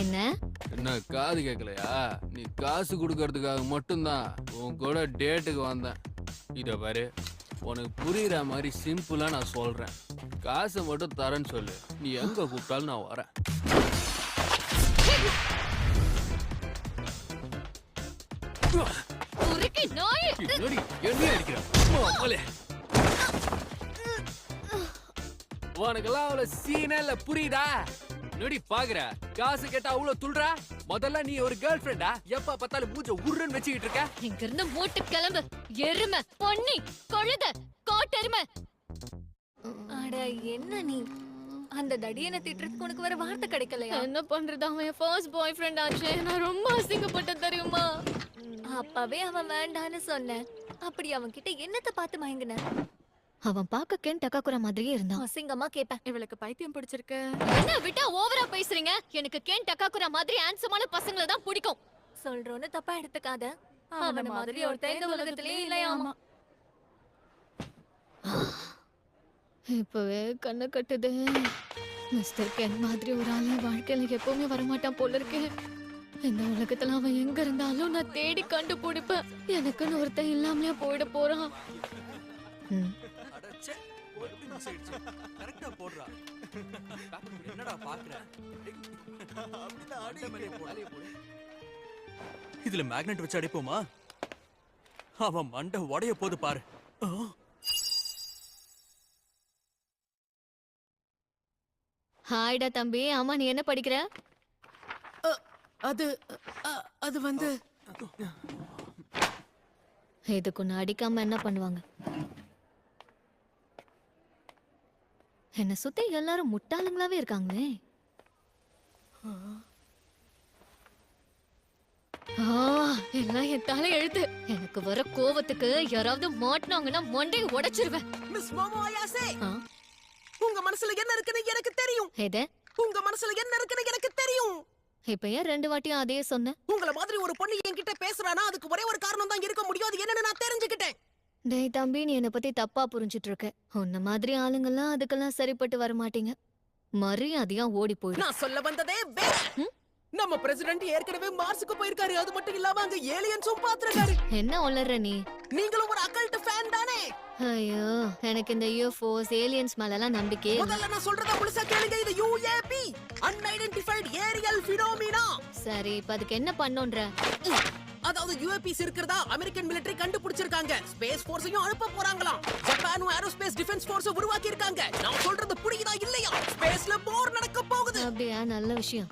என்ன என்ன காது கேட்கலையா? நீ காசு கொடுக்கறதுக்காக மட்டும்தான் உன் கூட டேட்டுக்கு வந்தேன். இத பாரு, உனக்கு புரியுற மாதிரி சிம்பிளா நான் சொல்றேன். காசை மட்டும் தரேன்னு சொல்லு, நீ எங்க கூப்பிட்டாலும் நான் வரேன். உனக்கெல்லாம் அவ்வளவு சீனே இல்ல, புரியுதா? நொடி பாக்குற காசு கேட்டா அவ்வளவு துள்றா. முதல்ல நீ ஒரு கேர்ள் ஃபிரெண்டா? எப்ப பார்த்தாலும் மூஞ்ச உருன்னு வச்சுக்கிட்டு இருக்க. இங்க இருந்து மூட்டு கிளம்பு. எருமை, பொன்னி, கழுத, காட்டெருமை. அட என்ன நீ அந்த தடியனை திட்டுறதுக்கு உனக்கு வேற வார்த்தை கிடைக்கலையா? என்ன பண்றது, அவன் என் ஃபர்ஸ்ட் பாய் ஃப்ரெண்ட் ஆச்சு. நான் ரொம்ப அசிங்கப்பட்டேன் தெரியுமா? அப்பவே அவன் வேண்டான்னு சொன்னேன். அப்படி அவன் கிட்ட என்னத்த பார்த்து மயங்கின? அவன் பாக்க கேன் டக்காக்குற மாதிரியே இருந்தான். அசிங்கமா கேப்பேன். இவளுக்கு பைத்தியம் பிடிச்சிருக்கு. என்ன விட்டா ஓவரா பேசுறீங்க? எனக்கு கேன் டக்காக்குற மாதிரி ஹேண்ட்ஸமான பசங்கள தான் பிடிக்கும். சொல்றோன்னு தப்பா எடுத்துக்காத. அவன மாதிரி ஒருத்தன் இந்த உலகத்திலே இல்லையாமா. இப்பவே கண்ணு கட்டுது. மிஸ்டர் கேன் மாதிரி ஒரு ஆளு வாழ்க்கையில எப்பவுமே வரமாட்டான் போல இருக்கு. இந்த உலகத்துல அவன் எங்க இருந்தாலும் நான் தேடி கண்டுபிடிப்பேன். எனக்குன்னு ஒருத்தன் இல்லாமலே போயிட போறான். இதுல மேக்னெட் வச்சு அடிப்போமா? அவன் மண்டை உடைய போது பாரு. ஹாய்டா தம்பி. ஆமா, நீ என்ன படிக்கிற? அது வந்து இதுக்கு நான் அடிக்காம என்ன பண்ணுவாங்க? என்ன சுத்தி எல்லாரும் முட்டாளுங்களாவே இருக்காங்களே. எல்லாம் என் தலை எழுத்து. எனக்கு வர கோவத்துக்கு யாராவது மாட்டினாங்கன்னா மண்டையை உடைச்சிருவேன். மிஸ் மோமோ அயாசே, உங்க மனசுல என்ன இருக்குன்னு எனக்கு தெரியும். எது? உங்க மனசுல என்ன இருக்குன்னு எனக்கு தெரியும். இப்ப ஏன் 2 வாட்டியும் அதே சொன்ன? உங்கள மாதிரி ஒரு பொண்ணு என்கிட்ட பேசுறானா அதுக்கு ஒரே ஒரு காரணம் தான் இருக்க முடியும். அது என்னன்னு நான் தெரிஞ்சுக்கிட்டேன். டேய் தம்பி, நீ என்ன பத்தி தப்பா புரிஞ்சிட்டு இருக்க. உன்ன மாதிரி ஆளுங்கெல்லாம் அதுக்கெல்லாம் சரிப்பட்டு வர மாட்டீங்க. மரியாதையா ஓடி போயிடு. நான் சொல்ல வந்ததே வேற. நம்ம பிரசிடென்ட் ஏற்கனவே மார்ஸ்க்கு போயிருக்காரு. அது மட்டும் இல்லாம அங்க ஏலியன்ஸும் பாத்துறாரு. என்ன உளற நீ? நீங்களும் ஒரு அக்கல்ட் ஃபேன் தானே? ஐயோ, எனக்கு இந்த UFOs ஏலியன்ஸ் மேலலாம் நம்பிக்கையே இல்ல. முதல்ல நான் சொல்றத முழுசா கேளுங்க. இது UAP, அன்ஐடென்டிஃபைட் ஏரியல் ஃபினோமினா. சரி, இப்ப அதுக்கு என்ன பண்ணோன்ற? அதாவது UAPs இருக்கிறதா அமெரிக்கன் மிலிட்டரி கண்டுபிடிச்சிருக்காங்க. ஸ்பேஸ் ஃபோர்ஸையும் அனுப்ப போறாங்களாம். ஜப்பானும் ஏரோஸ்பேஸ் டிஃபென்ஸ் ஃபோர்ஸ் உருவாக்கி இருக்காங்க. நான் சொல்றது புரியுதா இல்லையா? ஸ்பேஸ்ல போர் நடக்க போகுது. அப்படியா? நல்ல விஷயம்.